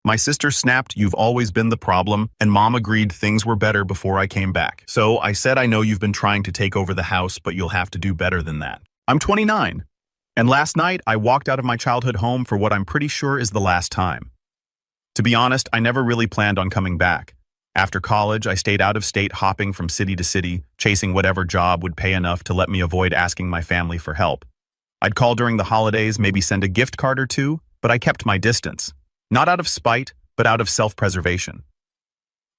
My sister snapped, "You've always been the problem," and Mom agreed things were better before I came back. So I said, "I know you've been trying to take over the house, but you'll have to do better than that." I'm 29. And last night, I walked out of my childhood home for what I'm pretty sure is the last time. To be honest, I never really planned on coming back. After college, I stayed out of state, hopping from city to city, chasing whatever job would pay enough to let me avoid asking my family for help. I'd call during the holidays, maybe send a gift card or two, but I kept my distance. Not out of spite, but out of self-preservation.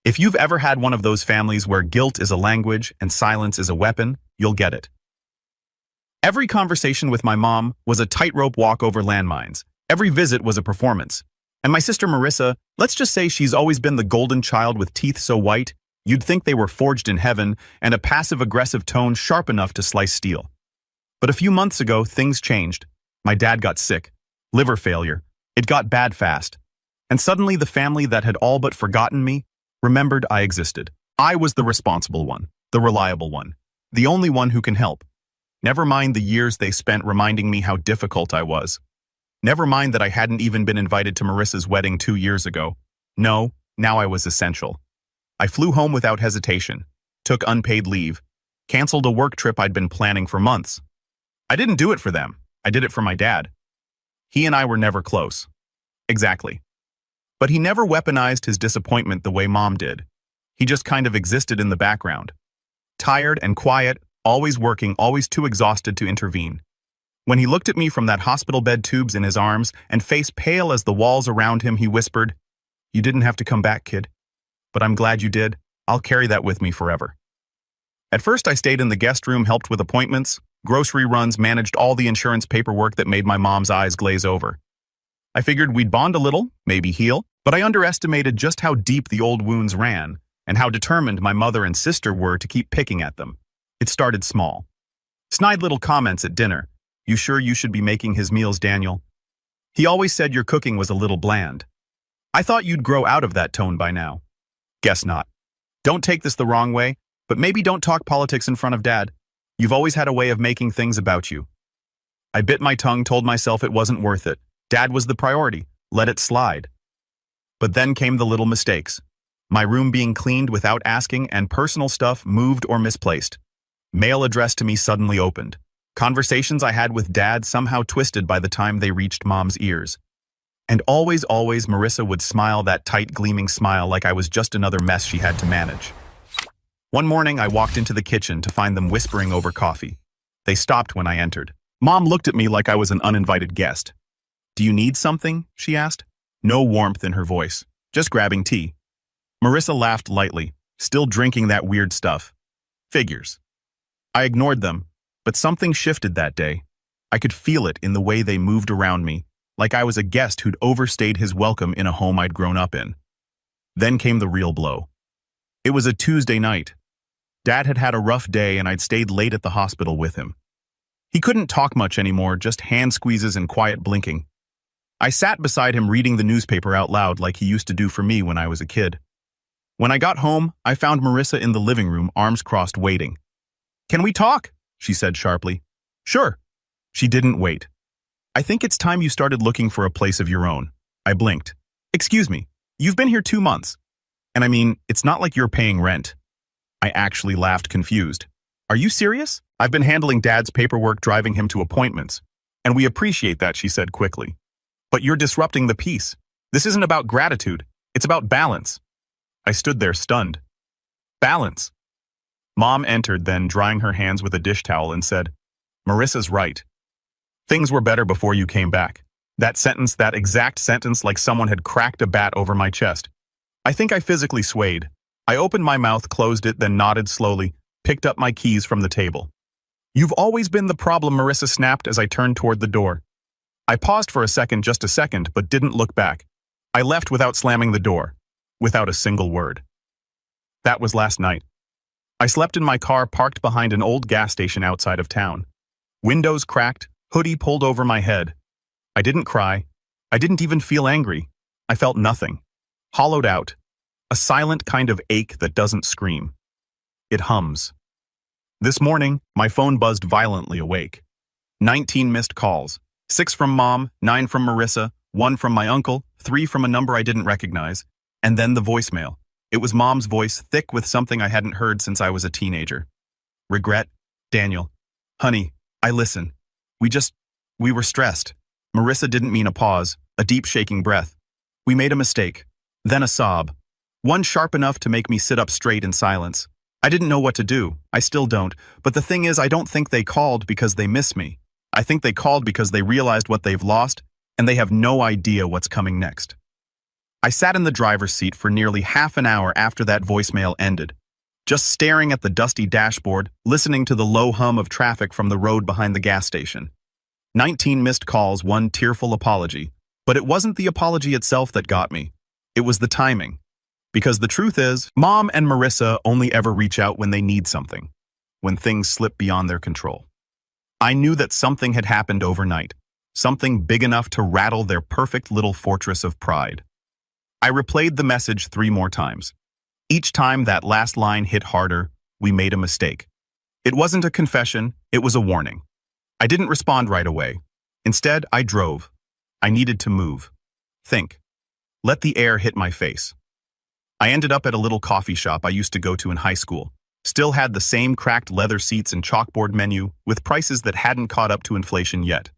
If you've ever had one of those families where guilt is a language and silence is a weapon, you'll get it. Every conversation with my mom was a tightrope walk over landmines. Every visit was a performance. And my sister Marissa, let's just say she's always been the golden child with teeth so white, you'd think they were forged in heaven, and a passive-aggressive tone sharp enough to slice steel. But a few months ago, things changed. My dad got sick. Liver failure. It got bad fast. And suddenly the family that had all but forgotten me remembered I existed. I was the responsible one, the reliable one, the only one who can help. Never mind the years they spent reminding me how difficult I was. Never mind that I hadn't even been invited to Marissa's wedding 2 years ago. No, now I was essential. I flew home without hesitation, took unpaid leave, canceled a work trip I'd been planning for months. I didn't do it for them. I did it for my dad. He and I were never close. Exactly. But he never weaponized his disappointment the way Mom did. He just kind of existed in the background. Tired and quiet, always working, always too exhausted to intervene. When he looked at me from that hospital bed, tubes in his arms, and face pale as the walls around him, he whispered, "You didn't have to come back, kid. But I'm glad you did. I'll carry that with me forever." At first, I stayed in the guest room, helped with appointments, grocery runs, managed all the insurance paperwork that made my mom's eyes glaze over. I figured we'd bond a little, maybe heal, but I underestimated just how deep the old wounds ran and how determined my mother and sister were to keep picking at them. It started small. Snide little comments at dinner. "You sure you should be making his meals, Daniel? He always said your cooking was a little bland. I thought you'd grow out of that tone by now." Guess not. "Don't take this the wrong way, but maybe don't talk politics in front of Dad. You've always had a way of making things about you." I bit my tongue, told myself it wasn't worth it. Dad was the priority. Let it slide. But then came the little mistakes. My room being cleaned without asking and personal stuff moved or misplaced. Mail addressed to me suddenly opened. Conversations I had with Dad somehow twisted by the time they reached Mom's ears. And always, Marissa would smile, that tight, gleaming smile, like I was just another mess she had to manage. One morning, I walked into the kitchen to find them whispering over coffee. They stopped when I entered. Mom looked at me like I was an uninvited guest. "Do you need something?" she asked. No warmth in her voice, just grabbing tea. Marissa laughed lightly, still drinking that weird stuff. Figures. I ignored them, but something shifted that day. I could feel it in the way they moved around me, like I was a guest who'd overstayed his welcome in a home I'd grown up in. Then came the real blow. It was a Tuesday night. Dad had had a rough day and I'd stayed late at the hospital with him. He couldn't talk much anymore, just hand squeezes and quiet blinking. I sat beside him reading the newspaper out loud like he used to do for me when I was a kid. When I got home, I found Marissa in the living room, arms crossed, waiting. "Can we talk?" she said sharply. "Sure." She didn't wait. "I think it's time you started looking for a place of your own." I blinked. "Excuse me, you've been here 2 months. And I mean, it's not like you're paying rent." I actually laughed, confused. "Are you serious? I've been handling Dad's paperwork, driving him to appointments. And we appreciate that," she said quickly. "But you're disrupting the peace. This isn't about gratitude. It's about balance." I stood there stunned. "Balance?" Mom entered then, drying her hands with a dish towel, and said, "Marissa's right. Things were better before you came back." That sentence, that exact sentence, like someone had cracked a bat over my chest. I think I physically swayed. I opened my mouth, closed it, then nodded slowly, picked up my keys from the table. "You've always been the problem," Marissa snapped as I turned toward the door. I paused for a second, just a second, but didn't look back. I left without slamming the door, without a single word. That was last night. I slept in my car parked behind an old gas station outside of town. Windows cracked, hoodie pulled over my head. I didn't cry. I didn't even feel angry. I felt nothing. Hollowed out. A silent kind of ache that doesn't scream. It hums. This morning, my phone buzzed violently awake. 19 missed calls. 6 from Mom, 9 from Marissa, 1 from my uncle, 3 from a number I didn't recognize, and then the voicemail. It was Mom's voice, thick with something I hadn't heard since I was a teenager. Regret, Daniel. Honey, I listen. We were stressed. Marissa didn't mean a pause, a deep shaking breath. We made a mistake. Then a sob. One sharp enough to make me sit up straight in silence. I didn't know what to do. I still don't. But the thing is, I don't think they called because they miss me. I think they called because they realized what they've lost, and they have no idea what's coming next. I sat in the driver's seat for nearly half an hour after that voicemail ended, just staring at the dusty dashboard, listening to the low hum of traffic from the road behind the gas station. 19 missed calls, 1 tearful apology. But it wasn't the apology itself that got me. It was the timing. Because the truth is, Mom and Marissa only ever reach out when they need something, when things slip beyond their control. I knew that something had happened overnight, something big enough to rattle their perfect little fortress of pride. I replayed the message 3 more times. Each time that last line hit harder, we made a mistake. It wasn't a confession, it was a warning. I didn't respond right away. Instead, I drove. I needed to move. Think. Let the air hit my face. I ended up at a little coffee shop I used to go to in high school. Still had the same cracked leather seats and chalkboard menu with prices that hadn't caught up to inflation yet.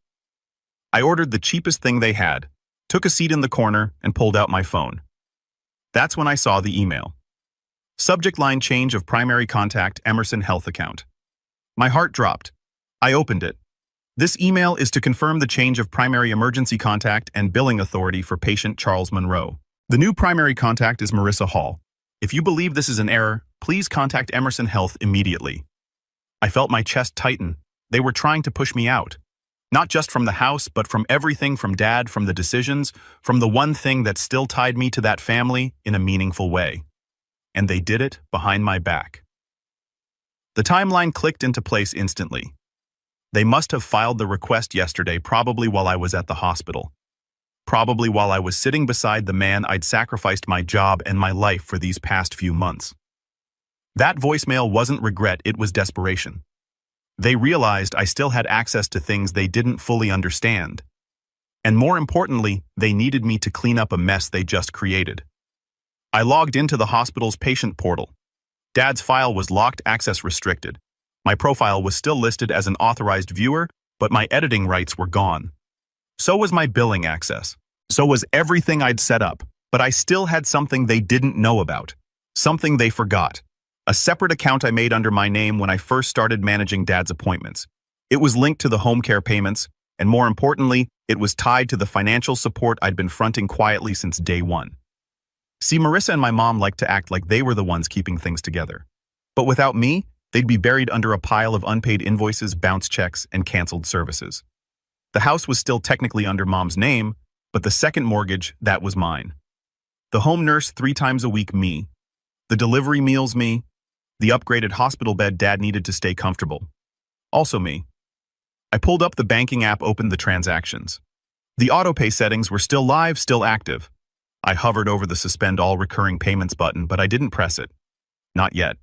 I ordered the cheapest thing they had, took a seat in the corner, and pulled out my phone. That's when I saw the email. Subject line: change of primary contact, Emerson Health account. My heart dropped. I opened it. This email is to confirm the change of primary emergency contact and billing authority for patient Charles Monroe. The new primary contact is Marissa Hall. If you believe this is an error, please contact Emerson Health immediately. I felt my chest tighten. They were trying to push me out. Not just from the house, but from everything, from Dad, from the decisions, from the one thing that still tied me to that family in a meaningful way. And they did it behind my back. The timeline clicked into place instantly. They must have filed the request yesterday, probably while I was at the hospital. Probably while I was sitting beside the man I'd sacrificed my job and my life for these past few months. That voicemail wasn't regret, it was desperation. They realized I still had access to things they didn't fully understand. And more importantly, they needed me to clean up a mess they just created. I logged into the hospital's patient portal. Dad's file was locked, access restricted. My profile was still listed as an authorized viewer, but my editing rights were gone. So was my billing access. So was everything I'd set up, but I still had something they didn't know about. Something they forgot. A separate account I made under my name when I first started managing Dad's appointments. It was linked to the home care payments, and more importantly, it was tied to the financial support I'd been fronting quietly since day one. See, Marissa and my mom liked to act like they were the ones keeping things together. But without me, they'd be buried under a pile of unpaid invoices, bounce checks, and canceled services. The house was still technically under Mom's name, but the second mortgage, that was mine. The home nurse 3 times a week, me. The delivery meals, me. The upgraded hospital bed Dad needed to stay comfortable. Also me. I pulled up the banking app, opened the transactions. The autopay settings were still live, still active. I hovered over the suspend all recurring payments button, but I didn't press it. Not yet.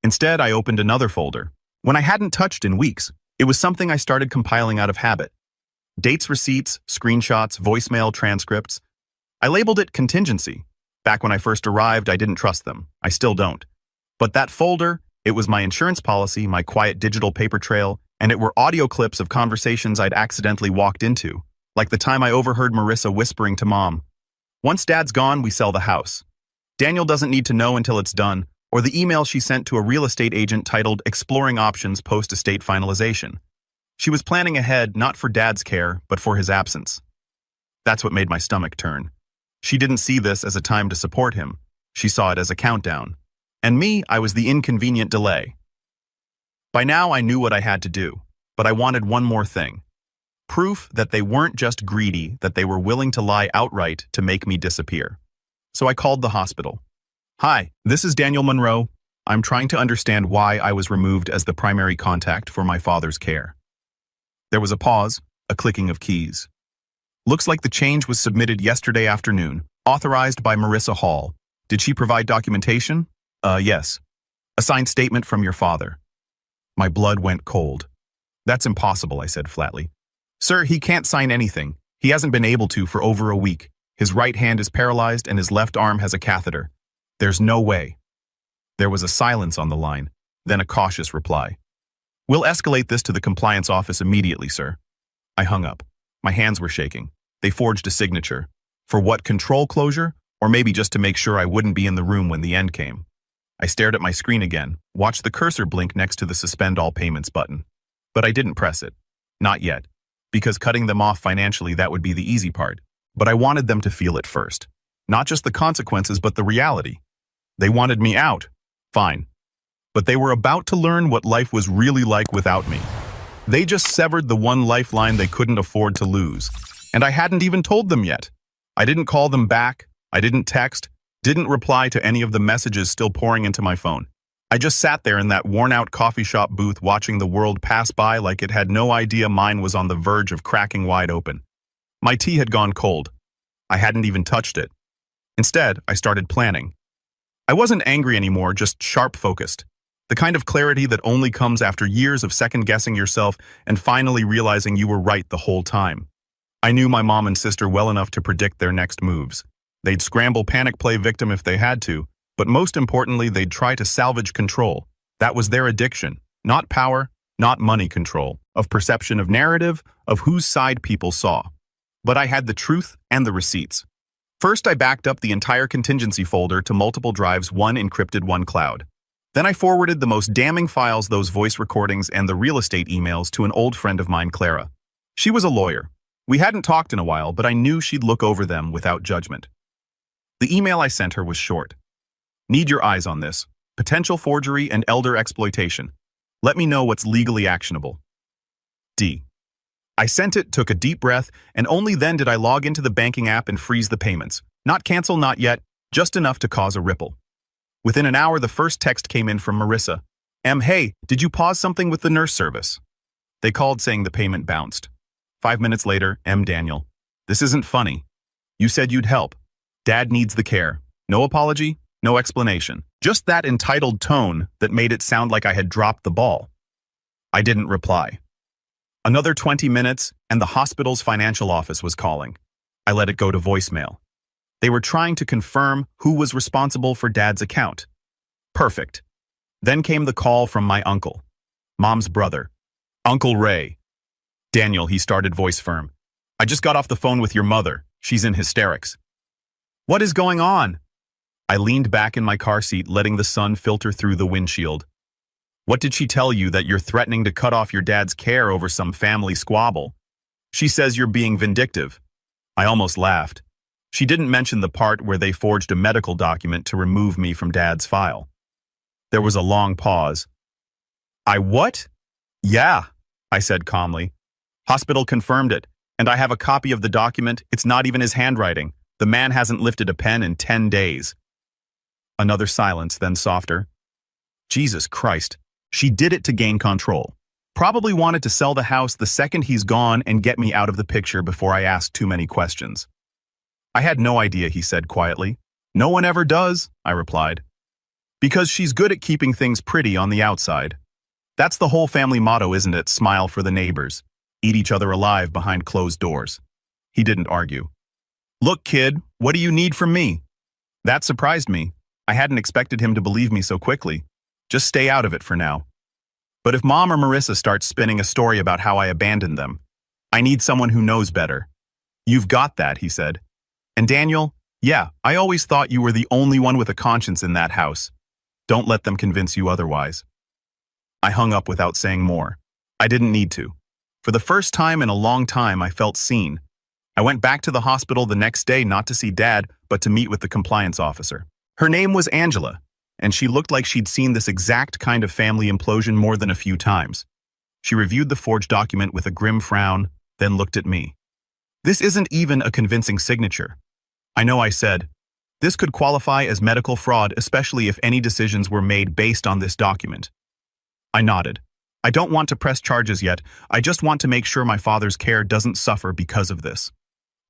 Instead, I opened another folder. One I hadn't touched in weeks. It was something I started compiling out of habit. Dates, receipts, screenshots, voicemail transcripts. I labeled it contingency. Back when I first arrived, I didn't trust them. I still don't. But that folder, it was my insurance policy, my quiet digital paper trail, and it were audio clips of conversations I'd accidentally walked into, like the time I overheard Marissa whispering to Mom, "Once Dad's gone, we sell the house. Daniel doesn't need to know until it's done," or the email she sent to a real estate agent titled "Exploring Options Post-Estate Finalization." She was planning ahead, not for Dad's care, but for his absence. That's what made my stomach turn. She didn't see this as a time to support him. She saw it as a countdown. And me, I was the inconvenient delay. By now, I knew what I had to do, but I wanted one more thing. Proof that they weren't just greedy, that they were willing to lie outright to make me disappear. So I called the hospital. "Hi, this is Daniel Monroe. I'm trying to understand why I was removed as the primary contact for my father's care." There was a pause, a clicking of keys. "Looks like the change was submitted yesterday afternoon, authorized by Marissa Hall. Did she provide documentation?" Yes. "A signed statement from your father." My blood went cold. "That's impossible," I said flatly. "Sir, he can't sign anything. He hasn't been able to for over a week. His right hand is paralyzed and his left arm has a catheter. There's no way. There was a silence on the line, then a cautious reply. We'll escalate this to the compliance office immediately, sir. I hung up. My hands were shaking. They forged a signature. For what, control closure? Or maybe just to make sure I wouldn't be in the room when the end came. I stared at my screen again, watched the cursor blink next to the suspend all payments button. But I didn't press it. Not yet. Because cutting them off financially, that would be the easy part. But I wanted them to feel it first. Not just the consequences, but the reality. They wanted me out. Fine. But they were about to learn what life was really like without me. They just severed the one lifeline they couldn't afford to lose. And I hadn't even told them yet. I didn't call them back. I didn't text. Didn't reply to any of the messages still pouring into my phone. I just sat there in that worn-out coffee shop booth watching the world pass by like it had no idea mine was on the verge of cracking wide open. My tea had gone cold. I hadn't even touched it. Instead, I started planning. I wasn't angry anymore, just sharp-focused. The kind of clarity that only comes after years of second-guessing yourself and finally realizing you were right the whole time. I knew my mom and sister well enough to predict their next moves. They'd scramble panic play victim if they had to, but most importantly, they'd try to salvage control. That was their addiction. Not power, not money control, of perception of narrative, of whose side people saw. But I had the truth and the receipts. First, I backed up the entire contingency folder to multiple drives, one encrypted, one cloud. Then I forwarded the most damning files, those voice recordings and the real estate emails, to an old friend of mine, Clara. She was a lawyer. We hadn't talked in a while, but I knew she'd look over them without judgment. The email I sent her was short. Need your eyes on this. Potential forgery and elder exploitation. Let me know what's legally actionable. D. I sent it, took a deep breath, and only then did I log into the banking app and freeze the payments. Not cancel, not yet, just enough to cause a ripple. Within an hour, the first text came in from Marissa. Hey, did you pause something with the nurse service? They called saying the payment bounced. 5 minutes later, Daniel. This isn't funny. You said you'd help. Dad needs the care. No apology, no explanation. Just that entitled tone that made it sound like I had dropped the ball. I didn't reply. Another 20 minutes, and the hospital's financial office was calling. I let it go to voicemail. They were trying to confirm who was responsible for Dad's account. Perfect. Then came the call from my uncle, Mom's brother, Uncle Ray. Daniel, he started, voice firm. I just got off the phone with your mother. She's in hysterics. What is going on? I leaned back in my car seat, letting the sun filter through the windshield. What did she tell you, that you're threatening to cut off your dad's care over some family squabble? She says you're being vindictive. I almost laughed. She didn't mention the part where they forged a medical document to remove me from Dad's file. There was a long pause. What? Yeah, I said calmly. Hospital confirmed it, and I have a copy of the document. It's not even his handwriting. The man hasn't lifted a pen in 10 days. Another silence, then softer. Jesus Christ. She did it to gain control. Probably wanted to sell the house the second he's gone and get me out of the picture before I asked too many questions. I had no idea, he said quietly. No one ever does, I replied. Because she's good at keeping things pretty on the outside. That's the whole family motto, isn't it? Smile for the neighbors. Eat each other alive behind closed doors. He didn't argue. Look, kid, what do you need from me? That surprised me. I hadn't expected him to believe me so quickly. Just stay out of it for now. But if Mom or Marissa starts spinning a story about how I abandoned them, I need someone who knows better. You've got that, he said. And Daniel, yeah, I always thought you were the only one with a conscience in that house. Don't let them convince you otherwise. I hung up without saying more. I didn't need to. For the first time in a long time, I felt seen. I went back to the hospital the next day, not to see Dad, but to meet with the compliance officer. Her name was Angela, and she looked like she'd seen this exact kind of family implosion more than a few times. She reviewed the forged document with a grim frown, then looked at me. This isn't even a convincing signature. I know, I said. This could qualify as medical fraud, especially if any decisions were made based on this document. I nodded. I don't want to press charges yet. I just want to make sure my father's care doesn't suffer because of this.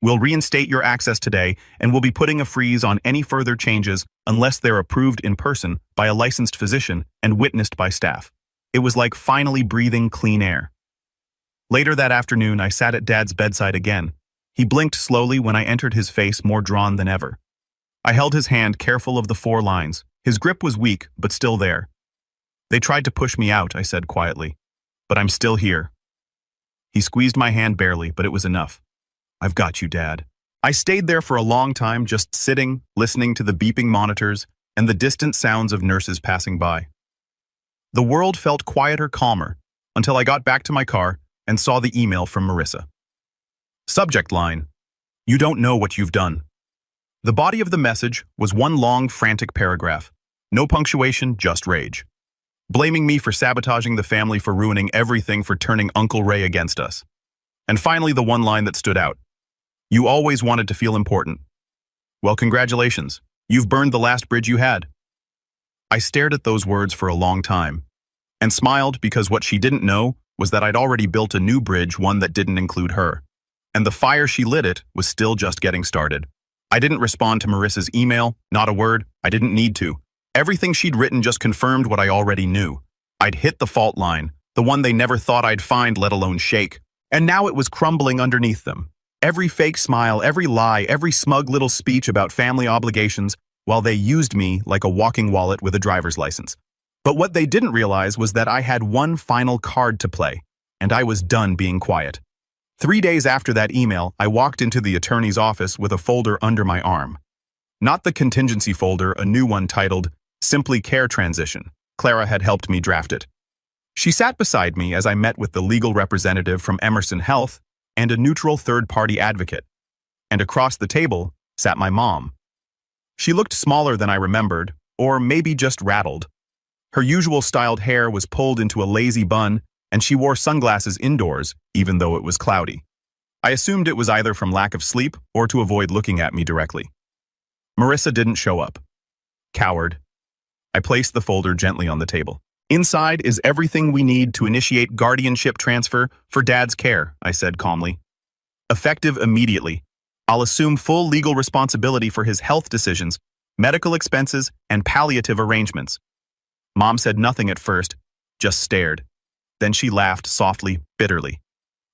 We'll reinstate your access today, and we'll be putting a freeze on any further changes unless they're approved in person by a licensed physician and witnessed by staff. It was like finally breathing clean air. Later that afternoon, I sat at Dad's bedside again. He blinked slowly when I entered, his face more drawn than ever. I held his hand, careful of the 4 lines. His grip was weak, but still there. They tried to push me out, I said quietly. But I'm still here. He squeezed my hand barely, but it was enough. I've got you, Dad. I stayed there for a long time, just sitting, listening to the beeping monitors and the distant sounds of nurses passing by. The world felt quieter, calmer, until I got back to my car and saw the email from Marissa. Subject line: You don't know what you've done. The body of the message was one long, frantic paragraph. No punctuation, just rage. Blaming me for sabotaging the family, for ruining everything, for turning Uncle Ray against us. And finally, the one line that stood out. You always wanted to feel important. Well, congratulations. You've burned the last bridge you had. I stared at those words for a long time and smiled, because what she didn't know was that I'd already built a new bridge, one that didn't include her. And the fire she lit it was still just getting started. I didn't respond to Marissa's email, not a word. I didn't need to. Everything she'd written just confirmed what I already knew. I'd hit the fault line, the one they never thought I'd find, let alone shake. And now it was crumbling underneath them. Every fake smile, every lie, every smug little speech about family obligations, while they used me like a walking wallet with a driver's license. But what they didn't realize was that I had one final card to play, and I was done being quiet. 3 days after that email, I walked into the attorney's office with a folder under my arm. Not the contingency folder, a new one titled Simply Care Transition. Clara had helped me draft it. She sat beside me as I met with the legal representative from Emerson Health and a neutral third-party advocate. And across the table sat my mom. She looked smaller than I remembered, or maybe just rattled. Her usual styled hair was pulled into a lazy bun, and she wore sunglasses indoors, even though it was cloudy. I assumed it was either from lack of sleep or to avoid looking at me directly. Marissa didn't show up. Coward. I placed the folder gently on the table. Inside is everything we need to initiate guardianship transfer for Dad's care, I said calmly. Effective immediately. I'll assume full legal responsibility for his health decisions, medical expenses, and palliative arrangements. Mom said nothing at first, just stared. Then she laughed softly, bitterly.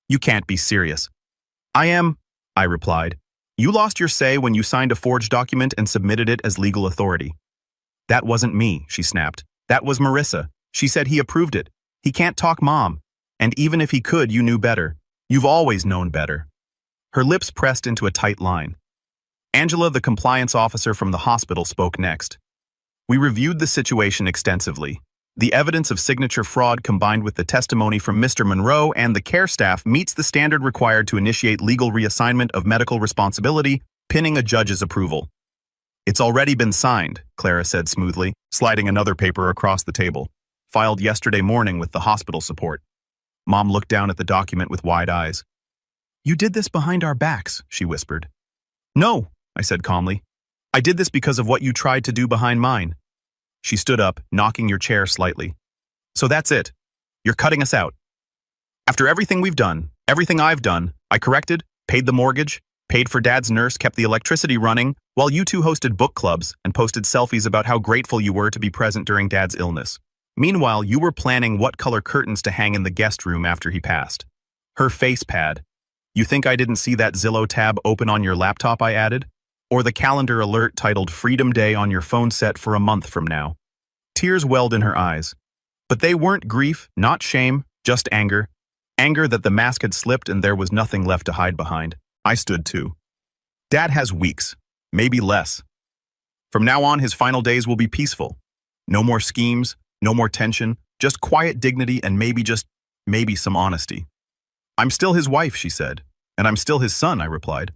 You can't be serious. I am, I replied. You lost your say when you signed a forged document and submitted it as legal authority. That wasn't me, she snapped. That was Marissa. She said he approved it. He can't talk, Mom. And even if he could, you knew better. You've always known better. Her lips pressed into a tight line. Angela, the compliance officer from the hospital, spoke next. We reviewed the situation extensively. The evidence of signature fraud combined with the testimony from Mr. Monroe and the care staff meets the standard required to initiate legal reassignment of medical responsibility, pinning a judge's approval. It's already been signed, Clara said smoothly, sliding another paper across the table. Filed yesterday morning with the hospital support. Mom looked down at the document with wide eyes. You did this behind our backs, she whispered. No, I said calmly. I did this because of what you tried to do behind mine. She stood up, knocking your chair slightly. So that's it. You're cutting us out. After everything we've done, everything I've done, I corrected, paid the mortgage, paid for Dad's nurse, kept the electricity running, while you two hosted book clubs and posted selfies about how grateful you were to be present during Dad's illness. Meanwhile, you were planning what color curtains to hang in the guest room after he passed. Her face pad. You think I didn't see that Zillow tab open on your laptop I added? Or the calendar alert titled Freedom Day on your phone set for a month from now? Tears welled in her eyes. But they weren't grief, not shame, just anger. Anger that the mask had slipped and there was nothing left to hide behind. I stood too. Dad has weeks, maybe less. From now on, his final days will be peaceful. No more schemes, no more tension, just quiet dignity and maybe some honesty. I'm still his wife, she said, and I'm still his son, I replied.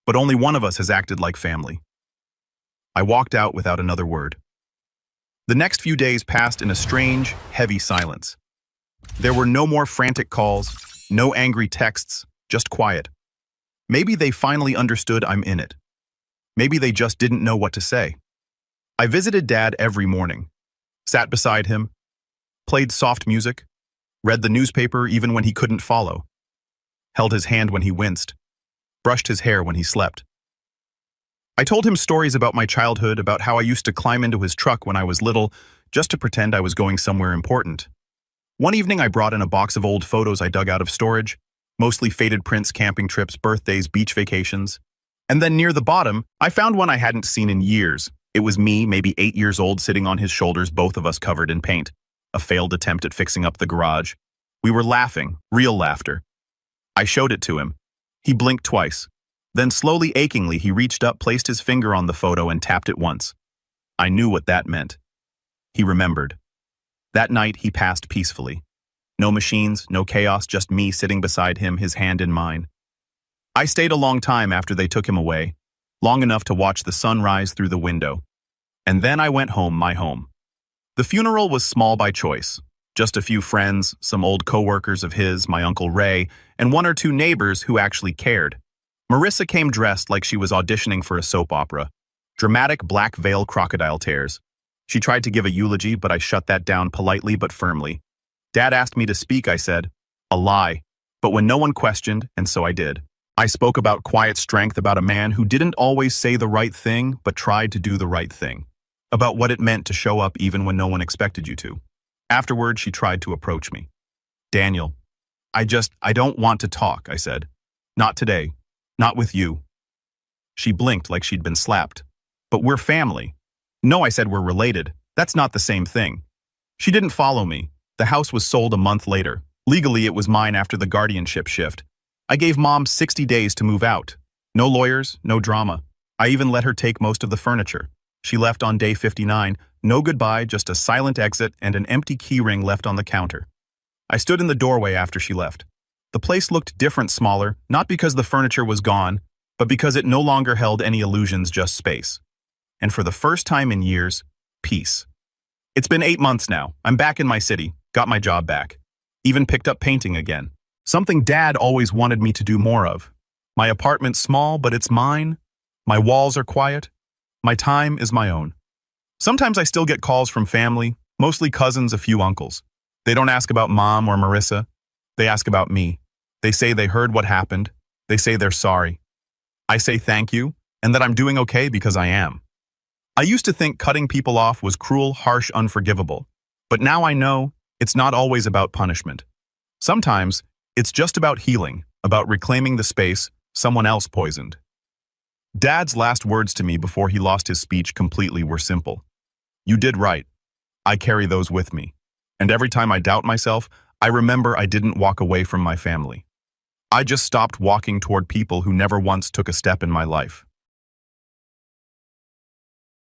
But only one of us has acted like family. I walked out without another word. The next few days passed in a strange, heavy silence. There were no more frantic calls, no angry texts, just quiet. Maybe they finally understood I'm in it. Maybe they just didn't know what to say. I visited Dad every morning, sat beside him, played soft music, read the newspaper even when he couldn't follow, held his hand when he winced, brushed his hair when he slept. I told him stories about my childhood, about how I used to climb into his truck when I was little, just to pretend I was going somewhere important. One evening I brought in a box of old photos I dug out of storage, Mostly faded prints, camping trips, birthdays, beach vacations. And then near the bottom, I found one I hadn't seen in years. It was me, maybe 8 years old, sitting on his shoulders, both of us covered in paint. A failed attempt at fixing up the garage. We were laughing, real laughter. I showed it to him. He blinked twice. Then slowly, achingly, he reached up, placed his finger on the photo and tapped it once. I knew what that meant. He remembered. That night, he passed peacefully. No machines, no chaos, just me sitting beside him, his hand in mine. I stayed a long time after they took him away, long enough to watch the sun rise through the window. And then I went home, my home. The funeral was small by choice. Just a few friends, some old co-workers of his, my Uncle Ray, and 1 or 2 neighbors who actually cared. Marissa came dressed like she was auditioning for a soap opera. Dramatic black veil crocodile tears. She tried to give a eulogy, but I shut that down politely but firmly. Dad asked me to speak, I said. A lie. But when no one questioned, and so I did. I spoke about quiet strength, about a man who didn't always say the right thing, but tried to do the right thing. About what it meant to show up even when no one expected you to. Afterward, she tried to approach me. Daniel, I don't want to talk, I said. Not today. Not with you. She blinked like she'd been slapped. But we're family. No, I said, we're related. That's not the same thing. She didn't follow me. The house was sold a month later. Legally, it was mine after the guardianship shift. I gave Mom 60 days to move out. No lawyers, no drama. I even let her take most of the furniture. She left on day 59, no goodbye, just a silent exit and an empty keyring left on the counter. I stood in the doorway after she left. The place looked different, smaller, not because the furniture was gone, but because it no longer held any illusions, just space. And for the first time in years, peace. It's been 8 months now. I'm back in my city, got my job back. Even picked up painting again. Something Dad always wanted me to do more of. My apartment's small, but it's mine. My walls are quiet. My time is my own. Sometimes I still get calls from family, mostly cousins, a few uncles. They don't ask about Mom or Marissa. They ask about me. They say they heard what happened. They say they're sorry. I say thank you, and that I'm doing okay because I am. I used to think cutting people off was cruel, harsh, unforgivable. But now I know it's not always about punishment. Sometimes it's just about healing, about reclaiming the space someone else poisoned. Dad's last words to me before he lost his speech completely were simple. You did right. I carry those with me. And every time I doubt myself, I remember I didn't walk away from my family. I just stopped walking toward people who never once took a step in my life.